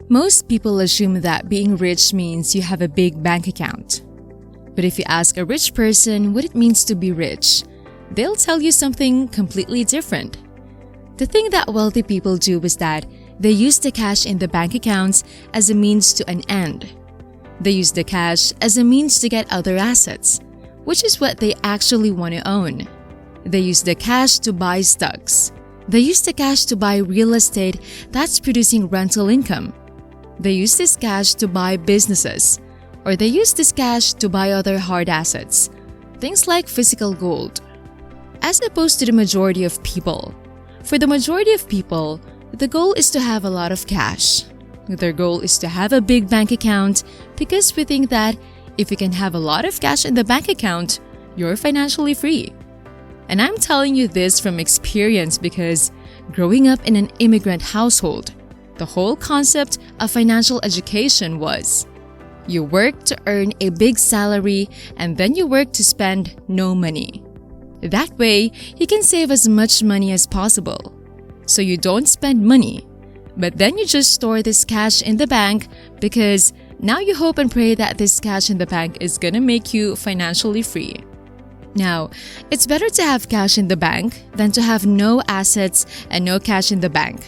Most people assume that being rich means you have a big bank account. But if you ask a rich person what it means to be rich, they'll tell you something completely different. The thing that wealthy people do is that they use the cash in the bank accounts as a means to an end. They use the cash as a means to get other assets, which is what they actually want to own. They use the cash to buy stocks. They use the cash to buy real estate that's producing rental income. They use this cash to buy businesses, or they use this cash to buy other hard assets, things like physical gold. As opposed to the majority of people. For the majority of people, the goal is to have a lot of cash. Their goal is to have a big bank account because we think that if you can have a lot of cash in the bank account, you're financially free. And I'm telling you this from experience because growing up in an immigrant household, the whole concept of financial education was you work to earn a big salary and then you work to spend no money. That way, you can save as much money as possible. So you don't spend money, but then you just store this cash in the bank because now you hope and pray that this cash in the bank is gonna make you financially free. Now, it's better to have cash in the bank than to have no assets and no cash in the bank.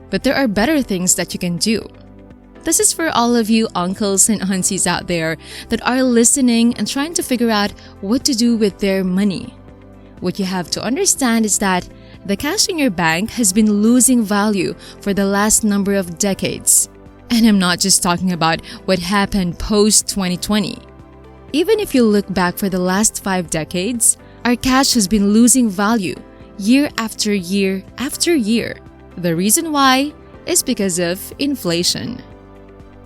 But there are better things that you can do. This is for all of you uncles and aunties out there that are listening and trying to figure out what to do with their money. What you have to understand is that the cash in your bank has been losing value for the last number of decades. And I'm not just talking about what happened post-2020. Even if you look back for the last 5 decades, our cash has been losing value year after year after year. The reason why is because of inflation.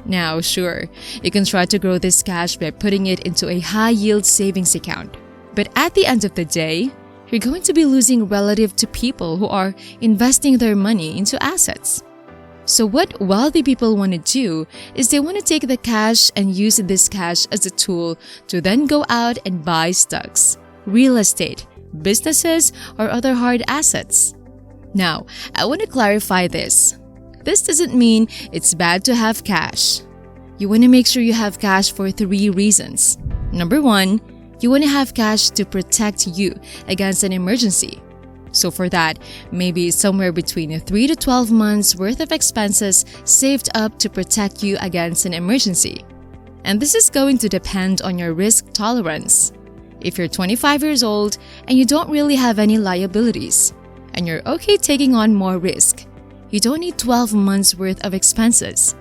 Now, sure, you can try to grow this cash by putting it into a high-yield savings account. But at the end of the day, you're going to be losing relative to people who are investing their money into assets. So what wealthy people want to do is they want to take the cash and use this cash as a tool to then go out and buy stocks, real estate, businesses, or other hard assets. Now, I want to clarify this. This doesn't mean it's bad to have cash. You want to make sure you have cash for 3 reasons. Number 1, you want to have cash to protect you against an emergency. So for that, maybe somewhere between 3 to 12 months worth of expenses saved up to protect you against an emergency. And this is going to depend on your risk tolerance. If you're 25 years old and you don't really have any liabilities, and you're okay taking on more risk, you don't need 12 months worth of expenses.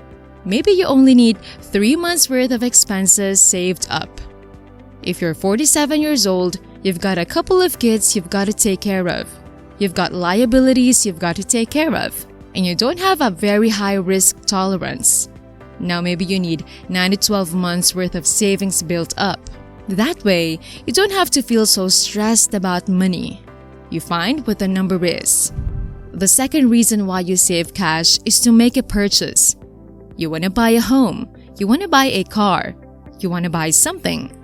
Maybe you only need 3 months worth of expenses saved up. If you're 47 years old, you've got a couple of kids you've got to take care of. You've got liabilities you've got to take care of. And you don't have a very high risk tolerance. Now maybe you need 9 to 12 months worth of savings built up. That way, you don't have to feel so stressed about money. You find what the number is. The second reason why you save cash is to make a purchase. You want to buy a home. You want to buy a car. You want to buy something.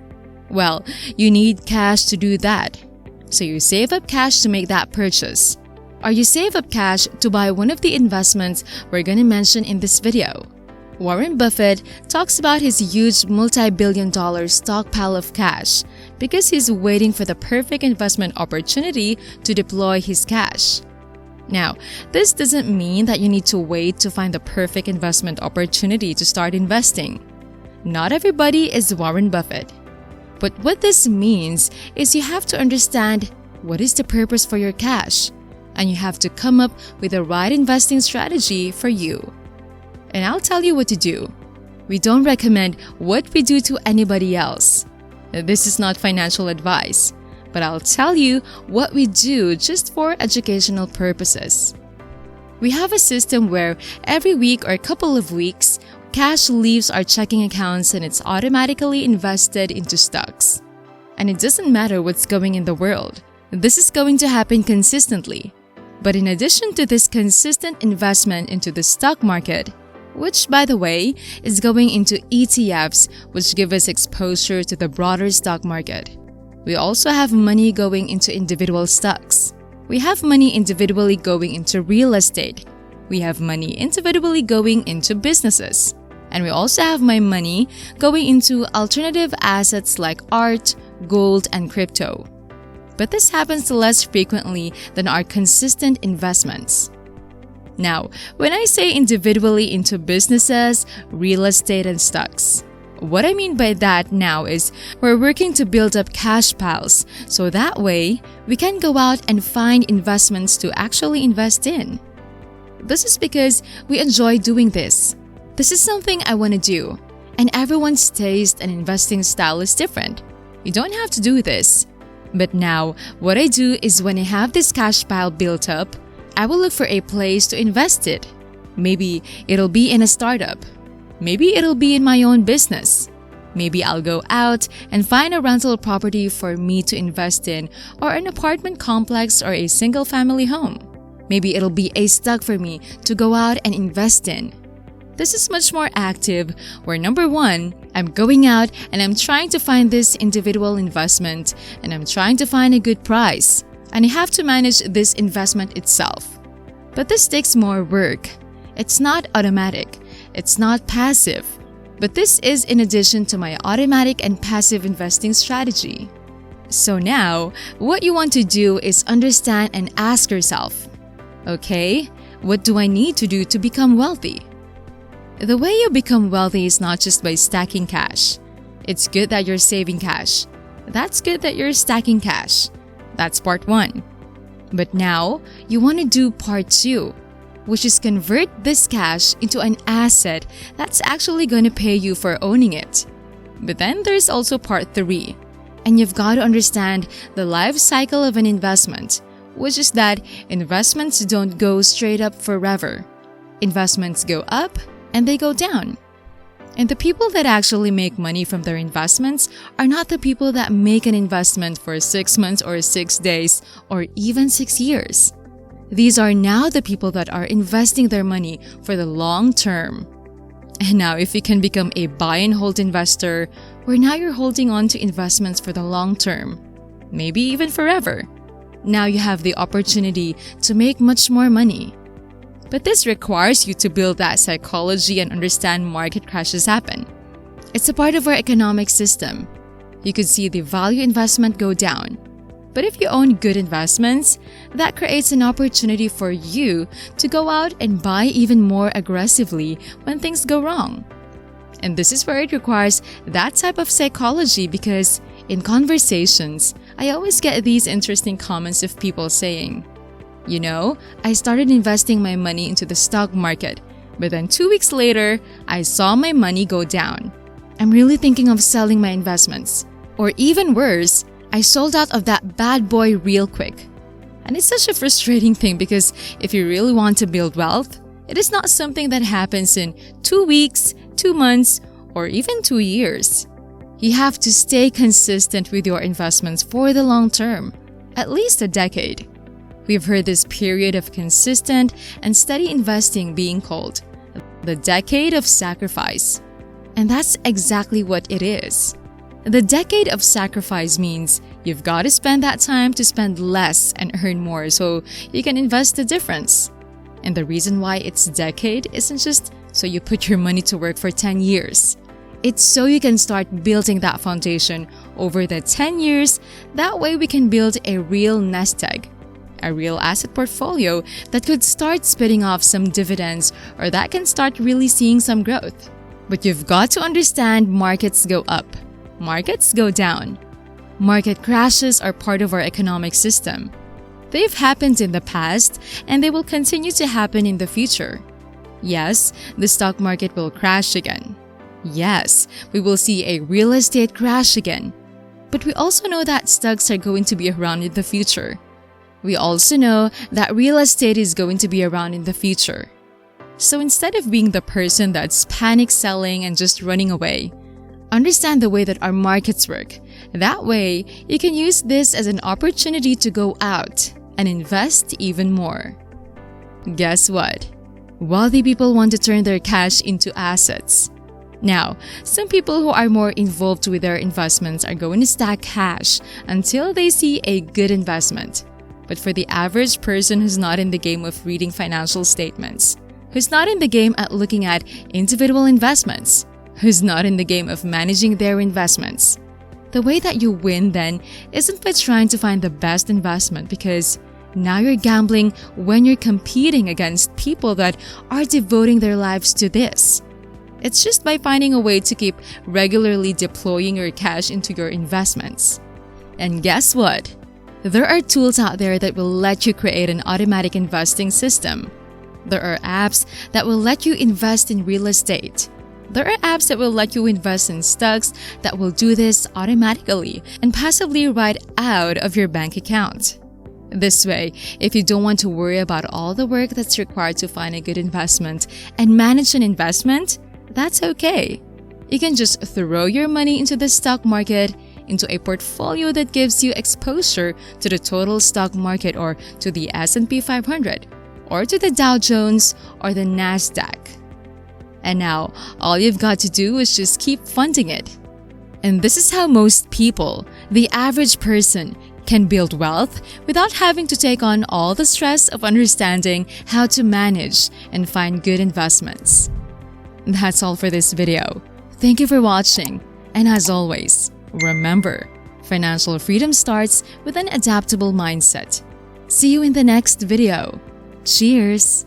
Well, you need cash to do that. So you save up cash to make that purchase. Or you save up cash to buy one of the investments we're going to mention in this video. Warren Buffett talks about his huge multi-billion-dollar stockpile of cash because he's waiting for the perfect investment opportunity to deploy his cash. Now, this doesn't mean that you need to wait to find the perfect investment opportunity to start investing. Not everybody is Warren Buffett. But what this means is you have to understand what is the purpose for your cash, and you have to come up with the right investing strategy for you. And I'll tell you what to do. We don't recommend what we do to anybody else. This is not financial advice, but I'll tell you what we do just for educational purposes. We have a system where every week or a couple of weeks, cash leaves our checking accounts and it's automatically invested into stocks. And it doesn't matter what's going in the world. This is going to happen consistently. But in addition to this consistent investment into the stock market, which, by the way, is going into ETFs, which give us exposure to the broader stock market. We also have money going into individual stocks. We have money individually going into real estate. We have money individually going into businesses. And we also have my money going into alternative assets like art, gold, and crypto. But this happens less frequently than our consistent investments. Now, when I say individually into businesses, real estate, and stocks, what I mean by that now is we're working to build up cash piles so that way we can go out and find investments to actually invest in. This is because we enjoy doing this. This is something I want to do, and everyone's taste and investing style is different. You don't have to do this. But now, what I do is when I have this cash pile built up, I will look for a place to invest it. Maybe it'll be in a startup. Maybe it'll be in my own business. Maybe I'll go out and find a rental property for me to invest in, or an apartment complex or a single family home. Maybe it'll be a stock for me to go out and invest in. This is much more active, where number one, I'm going out and I'm trying to find this individual investment and I'm trying to find a good price, and I have to manage this investment itself. But this takes more work. It's not automatic. It's not passive. But this is in addition to my automatic and passive investing strategy. So now, what you want to do is understand and ask yourself, okay, what do I need to do to become wealthy? The way you become wealthy is not just by stacking cash. It's good that you're saving cash. That's good that you're stacking cash. That's part one. But now, you want to do part two, which is convert this cash into an asset that's actually going to pay you for owning it. But then there's also part three, and you've got to understand the life cycle of an investment, which is that investments don't go straight up forever. Investments go up and they go down. And the people that actually make money from their investments are not the people that make an investment for 6 months or 6 days or even 6 years. These are now the people that are investing their money for the long term. And now if you can become a buy and hold investor, where now you're holding on to investments for the long term, maybe even forever, now you have the opportunity to make much more money. But this requires you to build that psychology and understand market crashes happen. It's a part of our economic system. You could see the value investment go down. But if you own good investments, that creates an opportunity for you to go out and buy even more aggressively when things go wrong. And this is where it requires that type of psychology, because in conversations, I always get these interesting comments of people saying, you know, I started investing my money into the stock market, but then 2 weeks later, I saw my money go down. I'm really thinking of selling my investments. Or even worse, I sold out of that bad boy real quick. And it's such a frustrating thing, because if you really want to build wealth, it is not something that happens in 2 weeks, 2 months, or even 2 years. You have to stay consistent with your investments for the long term, at least a decade. We've heard this period of consistent and steady investing being called the decade of sacrifice. And that's exactly what it is. The decade of sacrifice means you've got to spend that time to spend less and earn more so you can invest the difference. And the reason why it's decade isn't just so you put your money to work for 10 years. It's so you can start building that foundation over the 10 years. That way we can build a real nest egg, a real asset portfolio that could start spitting off some dividends, or that can start really seeing some growth. But you've got to understand markets go up. Markets go down. Market crashes are part of our economic system. They've happened in the past, and they will continue to happen in the future. Yes, the stock market will crash again. Yes, we will see a real estate crash again. But we also know that stocks are going to be around in the future. We also know that real estate is going to be around in the future. So instead of being the person that's panic selling and just running away, understand the way that our markets work. That way, you can use this as an opportunity to go out and invest even more. Guess what? Wealthy people want to turn their cash into assets. Now, some people who are more involved with their investments are going to stack cash until they see a good investment. But for the average person who's not in the game of reading financial statements, who's not in the game at looking at individual investments, who's not in the game of managing their investments, the way that you win then isn't by trying to find the best investment, because now you're gambling when you're competing against people that are devoting their lives to this. It's just by finding a way to keep regularly deploying your cash into your investments. And guess what? There are tools out there that will let you create an automatic investing system. There are apps that will let you invest in real estate. There are apps that will let you invest in stocks that will do this automatically and passively right out of your bank account. This way, if you don't want to worry about all the work that's required to find a good investment and manage an investment, that's okay. You can just throw your money into the stock market, into a portfolio that gives you exposure to the total stock market or to the S&P 500 or to the Dow Jones or the Nasdaq. And now, all you've got to do is just keep funding it. And this is how most people, the average person, can build wealth without having to take on all the stress of understanding how to manage and find good investments. That's all for this video. Thank you for watching. And as always, remember, financial freedom starts with an adaptable mindset. See you in the next video. Cheers!